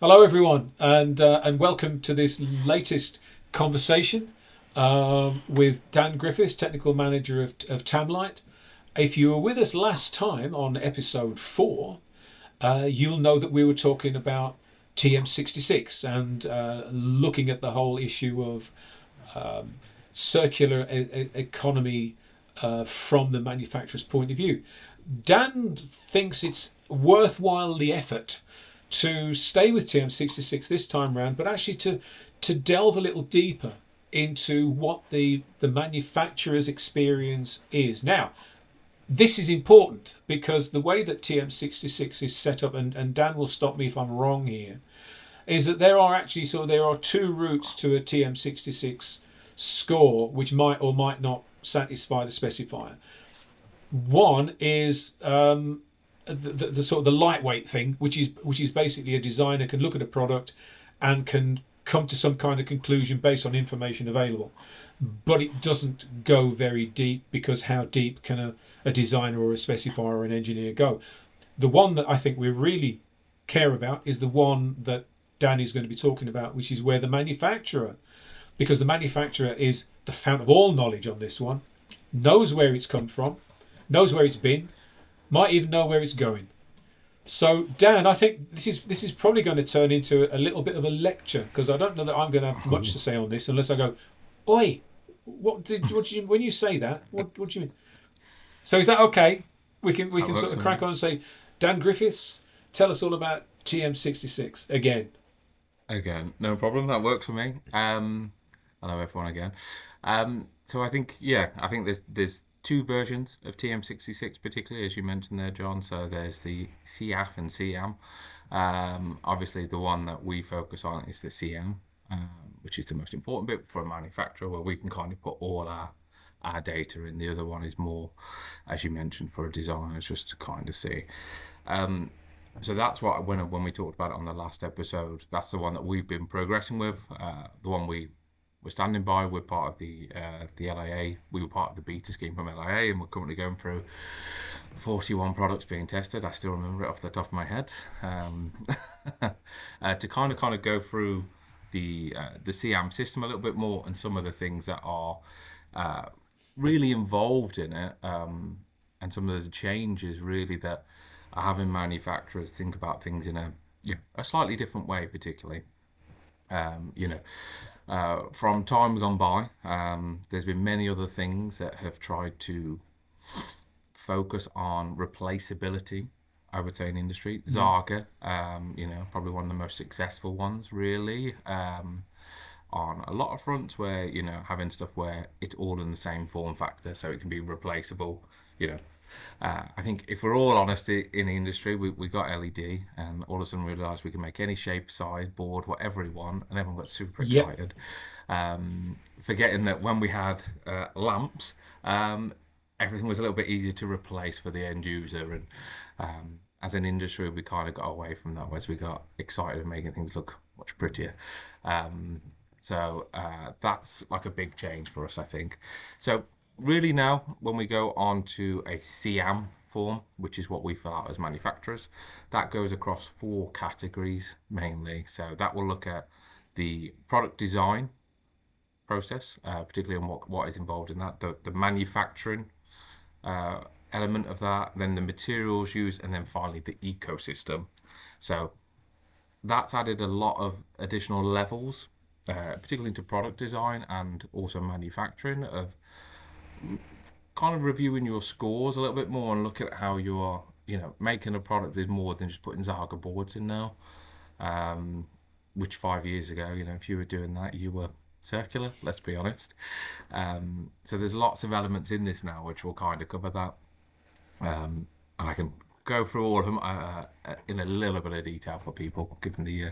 Hello, everyone, and welcome to this latest conversation with Dan Griffiths, technical manager of Tamlite. If you were with us last time on episode 4, you'll know that we were talking about TM66 and looking at the whole issue of circular economy from the manufacturer's point of view. Dan thinks it's worthwhile the effort to stay with TM66 this time round, but actually to delve a little deeper into what the manufacturer's experience is. Now, this is important because the way that TM66 is set up, and Dan will stop me if I'm wrong here, is that there are two routes to a TM66 score which might or might not satisfy the specifier. One is the sort of the lightweight thing, which is basically a designer can look at a product and can come to some kind of conclusion based on information available, but it doesn't go very deep, because how deep can a designer or a specifier or an engineer go? The one that I think we really care about is the one that Danny's going to be talking about, which is where the manufacturer, because the manufacturer is the fount of all knowledge on this one, knows where it's come from, knows where it's been, might even know where it's going. So, Dan, I think this is probably going to turn into a little bit of a lecture, because I don't know that I'm going to have much to say on this unless I go, "Oi, what do you when you say that? What do you mean?" So, is that okay? We can sort of crack on and say, Dan Griffiths, tell us all about TM66 again. Again, no problem. That works for me. Hello everyone again. So I think there's two versions of TM66, particularly as you mentioned there, John. So there's the CAF and CM. Obviously, the one that we focus on is the CM, which is the most important bit for a manufacturer, where we can kind of put all our data in. The other one is more, as you mentioned, for a designer, just to kind of see. So that's what when we talked about it on the last episode, that's the one that we've been progressing with. The one we're standing by. We're part of the LIA. We were part of the beta scheme from LIA, and we're currently going through 41 products being tested. I still remember it off the top of my head. To kind of go through the CAM system a little bit more, and some of the things that are really involved in it, and some of the changes really that are having manufacturers think about things in a slightly different way, particularly. From time gone by, there's been many other things that have tried to focus on replaceability, I would say, in industry. Zaga, probably one of the most successful ones, really, on a lot of fronts, where, having stuff where it's all in the same form factor, so it can be replaceable. I think if we're all honest in the industry, we got LED, and all of a sudden realised we can make any shape, size, board, whatever we want, and everyone got super Yep. excited. Forgetting that when we had lamps, everything was a little bit easier to replace for the end user, and as an industry we kind of got away from that, whereas we got excited at making things look much prettier. So that's like a big change for us, I think. So really now, when we go on to a CAM form, which is what we fill out as manufacturers, that goes across 4 categories mainly. So that will look at the product design process, particularly on what is involved in that, the manufacturing element of that, then the materials used, and then finally the ecosystem. So that's added a lot of additional levels, particularly into product design and also manufacturing, of kind of reviewing your scores a little bit more and looking at how you're, making a product is more than just putting Zaga boards in now. Which 5 years ago, if you were doing that, you were circular, let's be honest. So there's lots of elements in this now which will kind of cover that. And I can go through all of them in a little bit of detail for people, given the,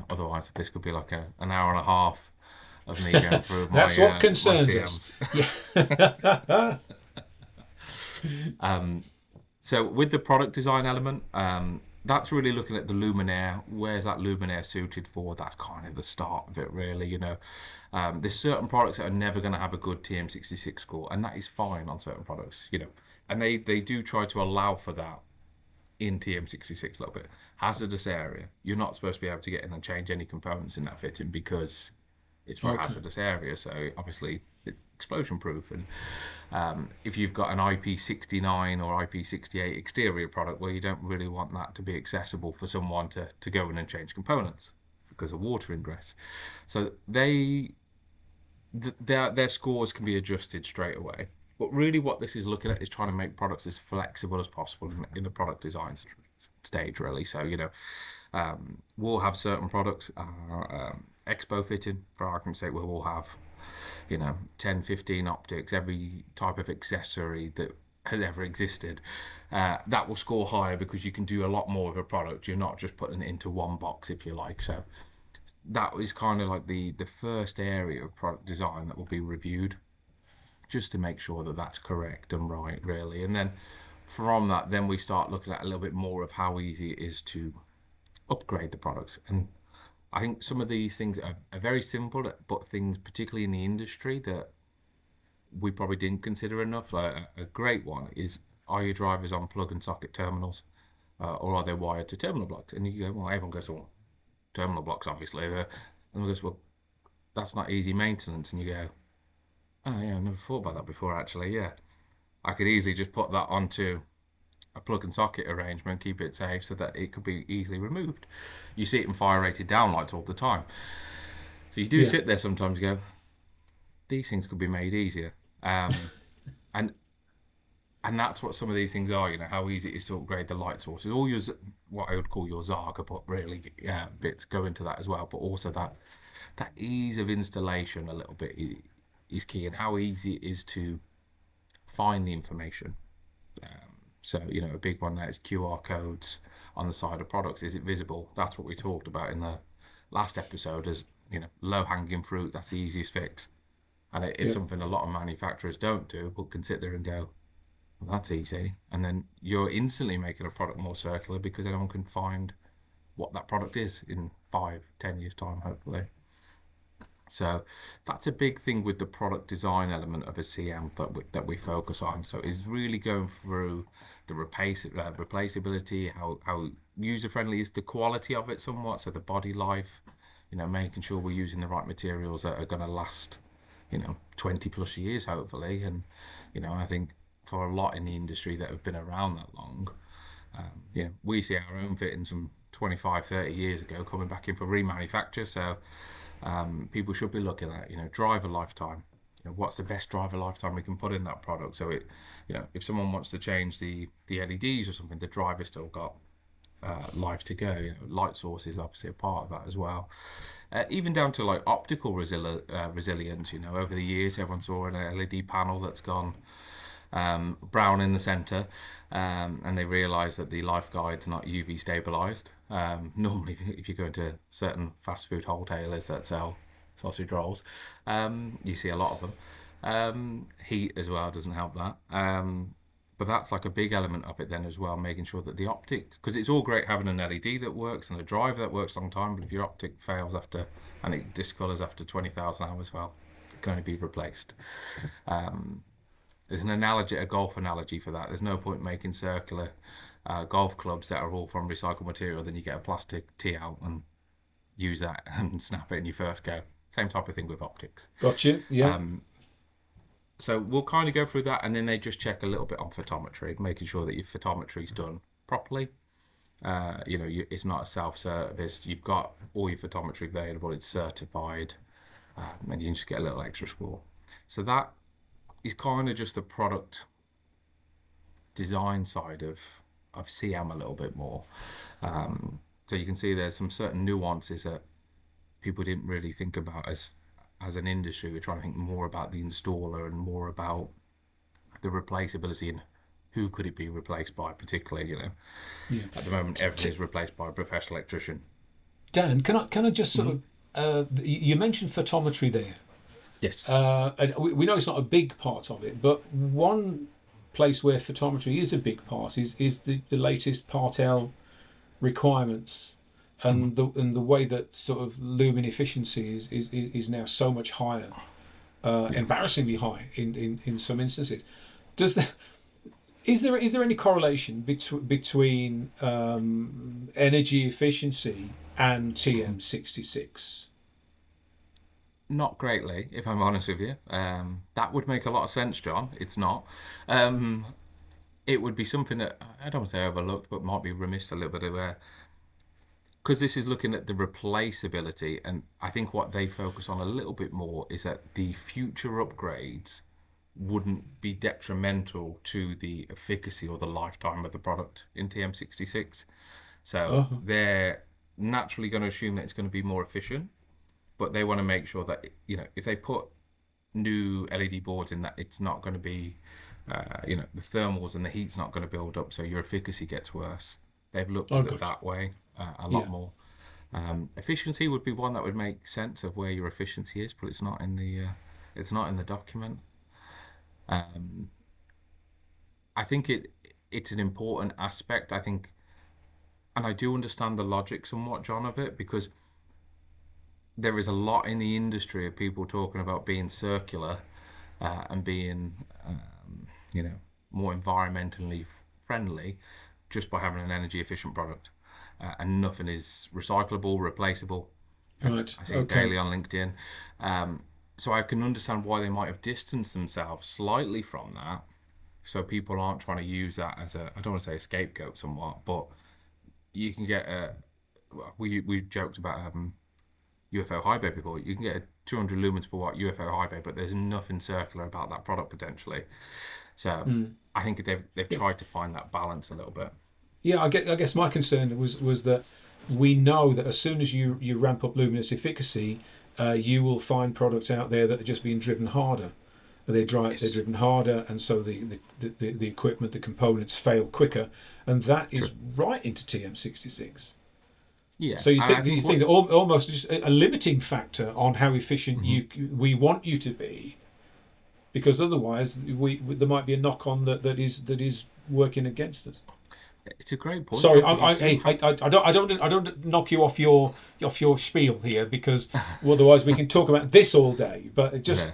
otherwise this could be like an hour and a half of me going through my That's what my concerns us. CMs. Yeah. So with the product design element, that's really looking at the luminaire. Where's that luminaire suited for? That's kind of the start of it, really. There's certain products that are never going to have a good TM66 score, and that is fine on certain products. And they do try to allow for that in TM66 a little bit. hazardous area, you're not supposed to be able to get in and change any components in that fitting because it's for a hazardous area. So obviously it's explosion proof. And if you've got an ep69 or ep68 exterior product, well, you don't really want that to be accessible for someone to go in and change components because of water ingress. So their scores can be adjusted straight away. But really what this is looking at is trying to make products as flexible as possible in the product design stage, really. So, we'll have certain products, expo fitting, for argument's sake, where we'll have, 10, 15 optics, every type of accessory that has ever existed. That will score higher because you can do a lot more with a product. You're not just putting it into one box, if you like. So that is kind of like the first area of product design that will be reviewed, just to make sure that that's correct and right, really. And then from that, then we start looking at a little bit more of how easy it is to upgrade the products. And I think some of these things are very simple, but things particularly in the industry that we probably didn't consider enough. Like a great one is, are your drivers on plug and socket terminals, or are they wired to terminal blocks? And you go, well, everyone goes, well, terminal blocks, obviously. And everyone goes, well, that's not easy maintenance. And you go, oh yeah, I never thought about that before, actually. Yeah, I could easily just put that onto a plug and socket arrangement, keep it safe so that it could be easily removed. You see it in fire rated downlights all the time. So you do sit there sometimes and go, these things could be made easier. And that's what some of these things are, how easy it is to upgrade the light sources. All your, what I would call your Zaga, but really bits go into that as well. But also that ease of installation a little bit is key, and how easy it is to find the information. So, a big one there is QR codes on the side of products. Is it visible? That's what we talked about in the last episode as, low-hanging fruit. That's the easiest fix. And it's something a lot of manufacturers don't do, but can sit there and go, well, that's easy. And then you're instantly making a product more circular because anyone can find what that product is in 5-10 years' time, hopefully. So that's a big thing with the product design element of a CM that we focus on. So it's really going through the replaceability, how user-friendly is the quality of it somewhat, so the body life, making sure we're using the right materials that are going to last, 20 plus years, hopefully. And, I think for a lot in the industry that have been around that long, we see our own fittings from 25, 30 years ago coming back in for remanufacture. So people should be looking at, driver lifetime. What's the best driver lifetime we can put in that product? So if someone wants to change the LEDs or something, the driver's still got life to go. Light source is obviously a part of that as well. Even down to like optical resilience. Over the years, everyone saw an LED panel that's gone brown in the center, and they realize that the life guide's not UV stabilized. Normally, if you go into certain fast food wholesalers that sell sausage rolls, you see a lot of them. Heat as well doesn't help that. But that's like a big element of it then as well, making sure that the optic, because it's all great having an LED that works and a driver that works a long time, but if your optic fails and it discolors after 20,000 hours, well, it can only be replaced. There's an analogy, a golf analogy for that. There's no point making circular golf clubs that are all from recycled material, then you get a plastic tee out and use that and snap it in your first go. Same type of thing with optics. Gotcha, yeah. So we'll kind of go through that, and then they just check a little bit on photometry, making sure that your photometry's done properly. It's not a self-service. You've got all your photometry available. It's certified, and you can just get a little extra score. So that is kind of just the product design side of CM a little bit more. So you can see there's some certain nuances that people didn't really think about as an industry. We're trying to think more about the installer and more about the replaceability and who could it be replaced by, particularly, At the moment, everything is replaced by a professional electrician. Dan, can I just sort of, you mentioned photometry there. Yes. And we know it's not a big part of it, but one place where photometry is a big part is the latest Part L requirements. And the way that sort of lumen efficiency is now so much higher, embarrassingly high in some instances. Is there any correlation between energy efficiency and TM66? Not greatly, if I'm honest with you. That would make a lot of sense, John. It's not. Um, it would be something that I don't want to say overlooked, but might be remiss a little bit of because this is looking at the replaceability, and I think what they focus on a little bit more is that the future upgrades wouldn't be detrimental to the efficacy or the lifetime of the product in TM66. So Oh, they're naturally going to assume that it's going to be more efficient, but they want to make sure that if they put new LED boards in, that it's not going to be the thermals and the heat's not going to build up, so your efficacy gets worse. They've looked oh, at it gotcha. that way a Yeah. lot more. Efficiency would be one that would make sense of where your efficiency is, but it's not in the document. Um, I think it's an important aspect. I think, and I do understand the logic somewhat, John, of it, because there is a lot in the industry of people talking about being circular and being, you know, more environmentally friendly just by having an energy efficient product. And nothing is recyclable, replaceable. Right. I see it Okay. daily on LinkedIn. Um, so I can understand why they might have distanced themselves slightly from that. So people aren't trying to use that as I don't want to say a scapegoat somewhat, but you can get we joked about UFO high bay before. You can get a 200 lumens per watt UFO high bay, but there's nothing circular about that product potentially. So Mm. I think they've Yeah. tried to find that balance a little bit. Yeah. I guess my concern was that we know that as soon as you ramp up luminous efficacy, you will find products out there that are just being driven harder. They're Yes, driven harder, and so the equipment, the components fail quicker, and that true. is right into TM66. Yeah, So you and I think you think think what. that almost just a limiting factor on how efficient Mhm. we want you to be, because otherwise there might be a knock on that is working against us. It's a great point, Sorry, John, I, because you I, do hey, have. I don't knock you off your spiel here, because otherwise we can talk about this all day. But it just Yeah.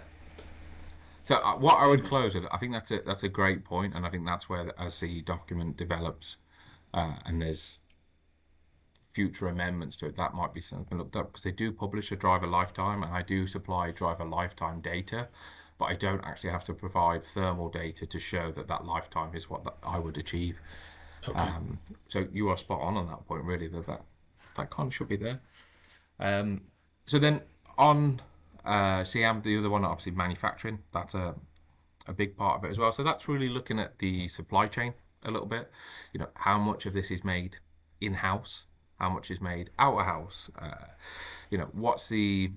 So what I would anyway. close with, I think that's a great point, and I think that's where as the document develops, and there's future amendments to it, that might be something looked up because they do publish a driver lifetime, and I do supply driver lifetime data, but I don't actually have to provide thermal data to show that that lifetime is what I would achieve. Okay. Um, so you are spot on that point, really. That kind of should be there. Um, so then on CM, the other one, obviously manufacturing. That's a big part of it as well. So that's really looking at the supply chain a little bit. How much of this is made in house, how much is made out of house. What's the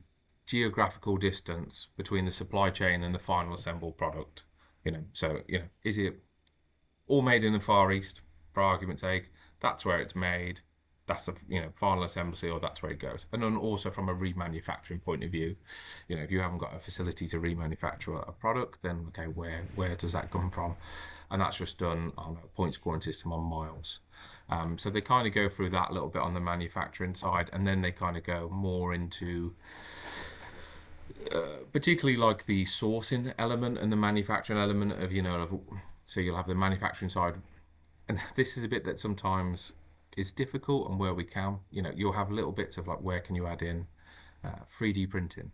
geographical distance between the supply chain and the final assembled product. Is it all made in the Far East, for argument's sake? That's where it's made. That's the final assembly, or that's where it goes. And then also from a remanufacturing point of view, if you haven't got a facility to remanufacture a product, then okay, where does that come from? And that's just done on a point scoring system on miles. So they kind of go through that a little bit on the manufacturing side, and then they kind of go more into particularly like the sourcing element and the manufacturing element so you'll have the manufacturing side, and this is a bit that sometimes is difficult, and where we can, you'll have little bits of like where can you add in 3D printing.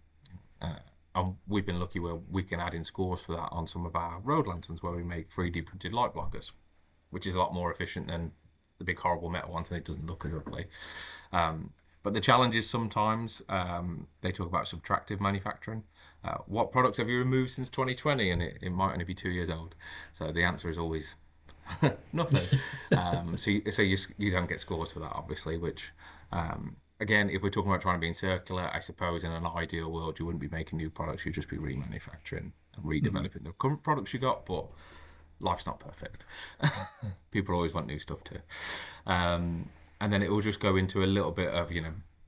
And we've been lucky where we can add in scores for that on some of our road lanterns where we make 3D printed light blockers, which is a lot more efficient than the big horrible metal ones, and it doesn't look as ugly. But the challenge is sometimes they talk about subtractive manufacturing. What products have you removed since 2020? And it might only be 2 years old. So the answer is always nothing. So you don't get scores for that, obviously, which, again, if we're talking about trying to be circular, I suppose in an ideal world, you wouldn't be making new products. You'd just be remanufacturing and redeveloping the current products you got, but life's not perfect. People always want new stuff too. And then it will just go into a little bit of,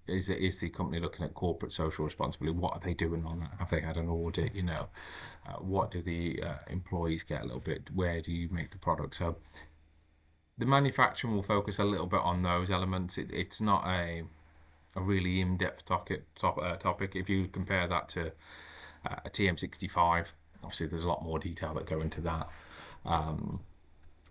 is the company looking at corporate social responsibility? What are they doing on that? Have they had an audit? What do the employees get a little bit? Where do you make the product? So the manufacturing will focus a little bit on those elements. It's not a really in-depth topic. If you compare that to a TM65, obviously there's a lot more detail that go into that.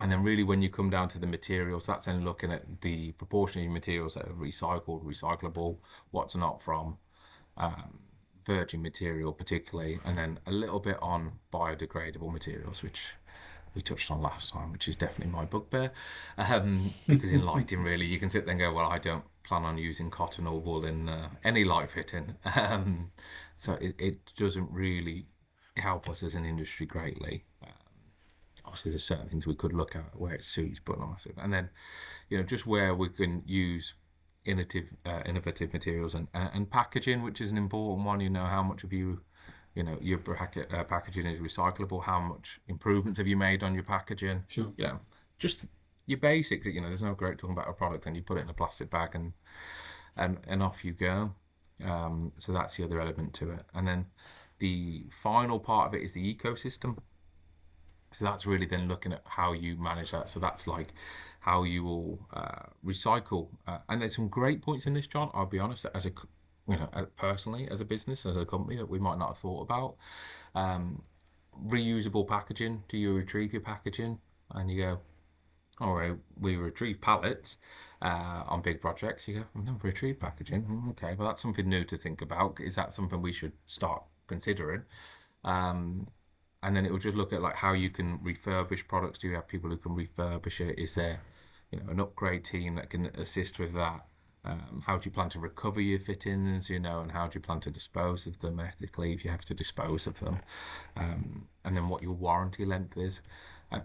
And then really when you come down to the materials, that's then looking at the proportion of your materials that are recycled, recyclable, what's not from virgin material particularly, and then a little bit on biodegradable materials, which we touched on last time, which is definitely my bugbear. Because in lighting, really, you can sit there and go, well, I don't plan on using cotton or wool in any light fitting. So it doesn't really help us as an industry greatly. Obviously, there's certain things we could look at where it suits, but not massive. And then, just where we can use innovative materials and packaging, which is an important one. How much of your packaging is recyclable, how much improvements have you made on your packaging. Sure. Just your basics. There's no great talking about a product and you put it in a plastic bag and off you go. So that's the other element to it. And then the final part of it is the ecosystem. So that's really then looking at how you manage that. So that's like how you will recycle. And there's some great points in this, John. I'll be honest, personally, as a business, as a company, that we might not have thought about. Reusable packaging. Do you retrieve your packaging? And you go, all right, we retrieve pallets on big projects. You go, I've never retrieved packaging. Okay, well, that's something new to think about. Is that something we should start considering? And then it will just look at like how you can refurbish products. Do you have people who can refurbish it? Is there, an upgrade team that can assist with that? How do you plan to recover your fittings? And how do you plan to dispose of them ethically if you have to dispose of them? And then what your warranty length is. I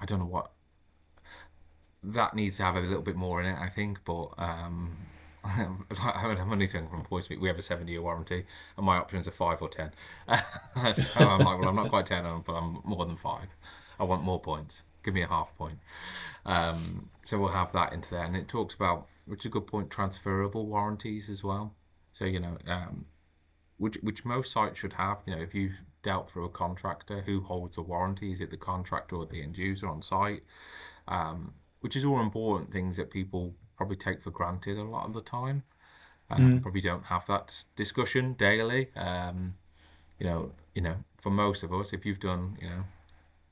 don't know what that needs to have a little bit more in it, I think, but. I'm only talking from a point of view. We have a 7-year warranty, and my options are 5 or 10. So I'm like, well, I'm not quite 10, but I'm more than 5. I want more points. Give me a half point. So we'll have that into there, and it talks about, which is a good point, transferable warranties as well. So which most sites should have. If you've dealt through a contractor, who holds the warranty? Is it the contractor or the end user on site? Which is all important things that people probably take for granted a lot of the time. Probably don't have that discussion daily. For most of us, if you've done,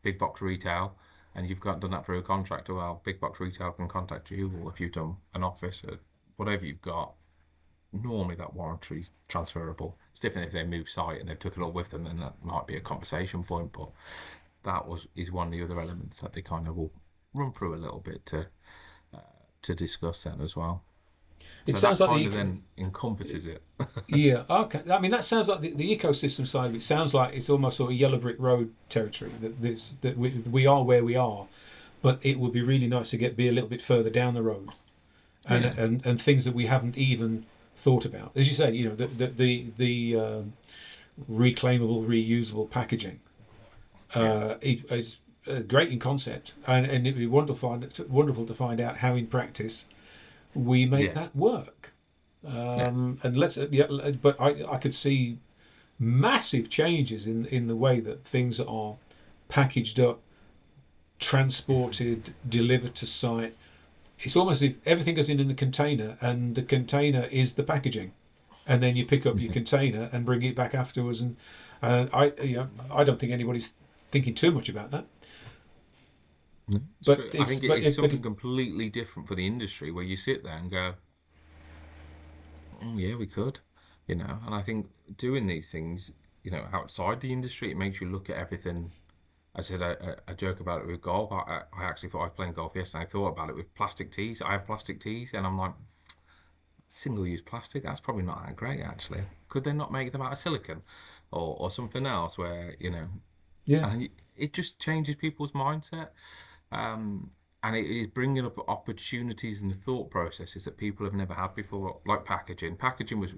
big box retail and you've done that through a contractor, well, big box retail can contact you, or if you've done an office or whatever you've got, normally that warranty is transferable. It's different if they move site and they've took it all with them, then that might be a conversation point, but that is one of the other elements that they kind of will run through a little bit to discuss then as well. It sounds that like kind of then encompasses it. Yeah, okay. I mean, that sounds like the ecosystem side of it sounds like it's almost sort of yellow brick road territory. That we are where we are, but it would be really nice to be a little bit further down the road, and things that we haven't even thought about. As you say, the reclaimable, reusable packaging. It's great in concept, and it'd be wonderful to find out how in practice we make that work. And but I could see massive changes in the way that things are packaged up, transported, delivered to site. It's almost as if everything goes in a container, and the container is the packaging, and then you pick up your container and bring it back afterwards. And I don't think anybody's thinking too much about that. But I think it's something completely different for the industry, where you sit there and go, oh, yeah, we could, And I think doing these things, outside the industry, it makes you look at everything. I said I joke about it with golf. I actually thought I was playing golf yesterday. I thought about it with plastic tees. I have plastic tees, and I'm like, single-use plastic. That's probably not that great, actually. Could they not make them out of silicone, or something else? Where and it just changes people's mindset. And it is bringing up opportunities and thought processes that people have never had before, like packaging. Packaging was,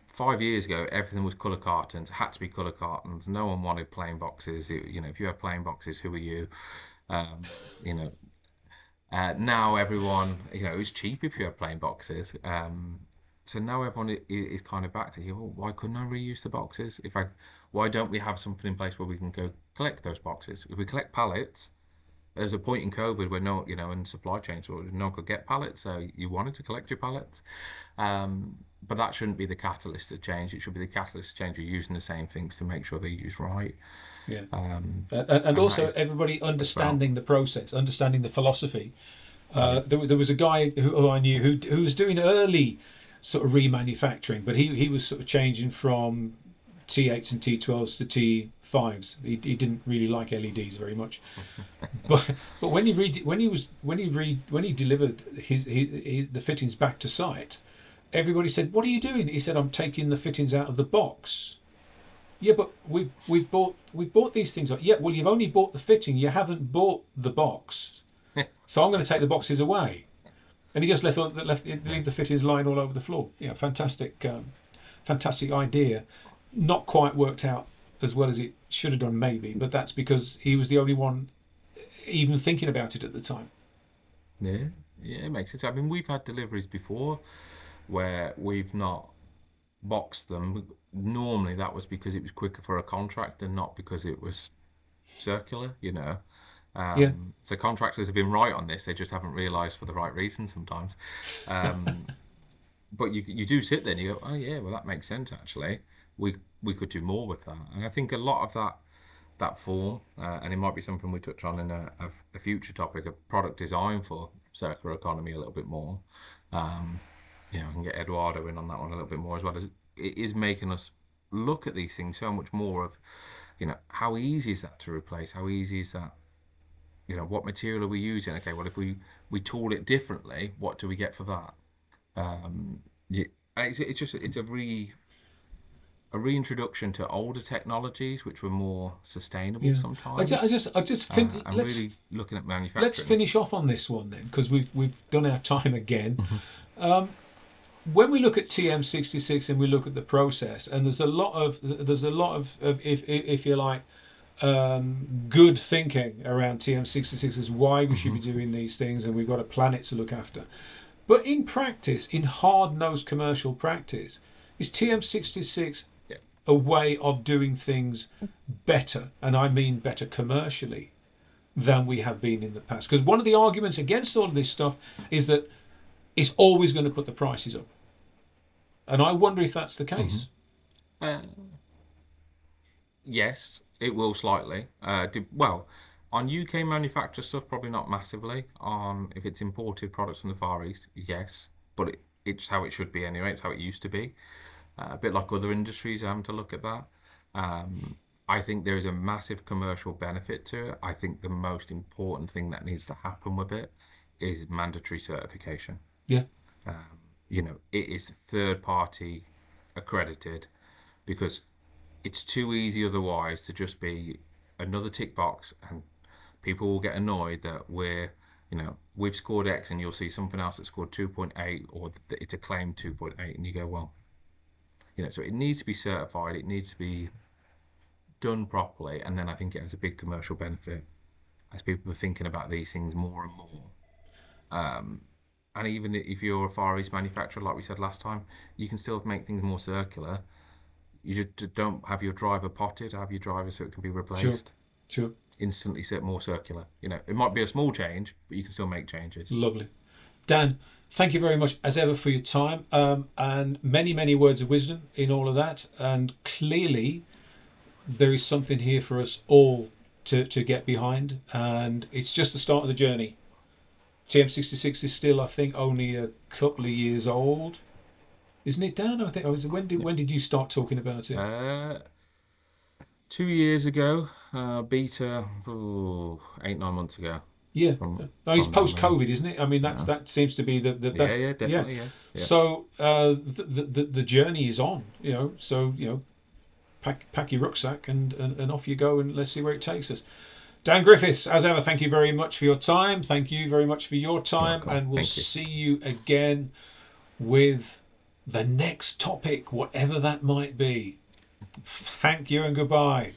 5 years ago, everything was colour cartons. It had to be colour cartons. No one wanted plain boxes. If you had plain boxes, who are you? Now everyone, it's cheap if you have plain boxes. So now everyone is kind of back to, well, why couldn't I reuse the boxes? Why don't we have something in place where we can go collect those boxes? If we collect pallets, there's a point in COVID where in supply chains, no one could get pallets, so you wanted to collect your pallets. but that shouldn't be the catalyst to change. It should be the catalyst to change. You're using the same things to make sure they're used right. Yeah. Um, And and that also is everybody it's about. understanding the process, understanding the philosophy. Yeah. There was a guy who I knew who was doing early sort of remanufacturing, but he was sort of changing from T8s and T12s to T5s. He didn't really like LEDs very much, but when he delivered his the fittings back to site, everybody said, "What are you doing?" He said, "I'm taking the fittings out of the box." Yeah, but we've bought these things. Yeah, well, you've only bought the fitting. You haven't bought the box. So I'm going to take the boxes away. And he just leave the fittings lying all over the floor. Yeah, fantastic idea. Not quite worked out as well as it should have done, maybe, but that's because he was the only one even thinking about it at the time. Yeah, yeah, it makes sense. I mean, we've had deliveries before where we've not boxed them. Normally, that was because it was quicker for a contractor, not because it was circular, you know. Yeah, So contractors have been right on this; they just haven't realised for the right reason sometimes. Um, but you do sit there and you go, oh yeah, well that makes sense actually. We could do more with that, and I think a lot of that form, and it might be something we touch on in a future topic of product design for circular economy a little bit more. Um, you know, I can get Eduardo in on that one a little bit more as well. As it is making us look at these things so much more of, you know, how easy is that to replace? How easy is that? You know, what material are we using? Okay, well, if we tool it differently, what do we get for that? Yeah, it's a reintroduction to older technologies which were more sustainable yeah. sometimes, I just fin- and really looking at let's manufacturing. finish off on this one then, because we've done our time again. Mhm. When we look at TM66 and we look at the process, and there's a lot of if you like, good thinking around TM66 as why we should be Mhm. doing these things, and we've got a planet to look after. But in practice, in hard-nosed commercial practice, is TM66 Yeah. a way of doing things better, and I mean better commercially, than we have been in the past? Because one of the arguments against all of this stuff is that it's always going to put the prices up. And I wonder if that's the Mhm. case. Uh, yes, it will slightly. Well, on UK manufacturer stuff, probably not massively. On if it's imported products from the Far East, yes, but it's how it should be anyway. It's how it used to be. A bit like other industries, having to look at that. Um, I think there is a massive commercial benefit to it. I think the most important thing that needs to happen with it is mandatory certification. Yeah, You know, it is third party accredited because it's too easy otherwise to just be another tick box, and people will get annoyed that we've scored X and you'll see something else that scored 2.8 or it's a claim 2.8 and you go, well, you know, so it needs to be certified, it needs to be done properly, and then I think it has a big commercial benefit as people are thinking about these things more and more. And even if you're a Far East manufacturer, like we said last time, you can still make things more circular. You just don't have your driver potted, have your driver so it can be sure, replaced. sure. Instantly set more circular. You know, it might be a small change, but you can still make changes. Lovely. Dan, thank you very much as ever for your time, and many, many words of wisdom in all of that. And clearly, there is something here for us all to get behind, and it's just the start of the journey. TM66 is still, I think, only a couple of years old, isn't it, Dan? I think. Yep. When did you start talking about it? Uh, 2 years ago, beta, 8 9 months ago, Yeah. from No, it's from post memory. COVID, isn't it? I mean, So that seems to be yeah, that's yeah, yeah. definitely, yeah, yeah. So the journey is on. So pack your rucksack and off you go, and let's see where it takes us. Dan Griffiths, as ever, thank you very much for your time. Thank you very much for your You're time, welcome. and we'll Thank you. see you again with the next topic, whatever that might be. Thank you and goodbye.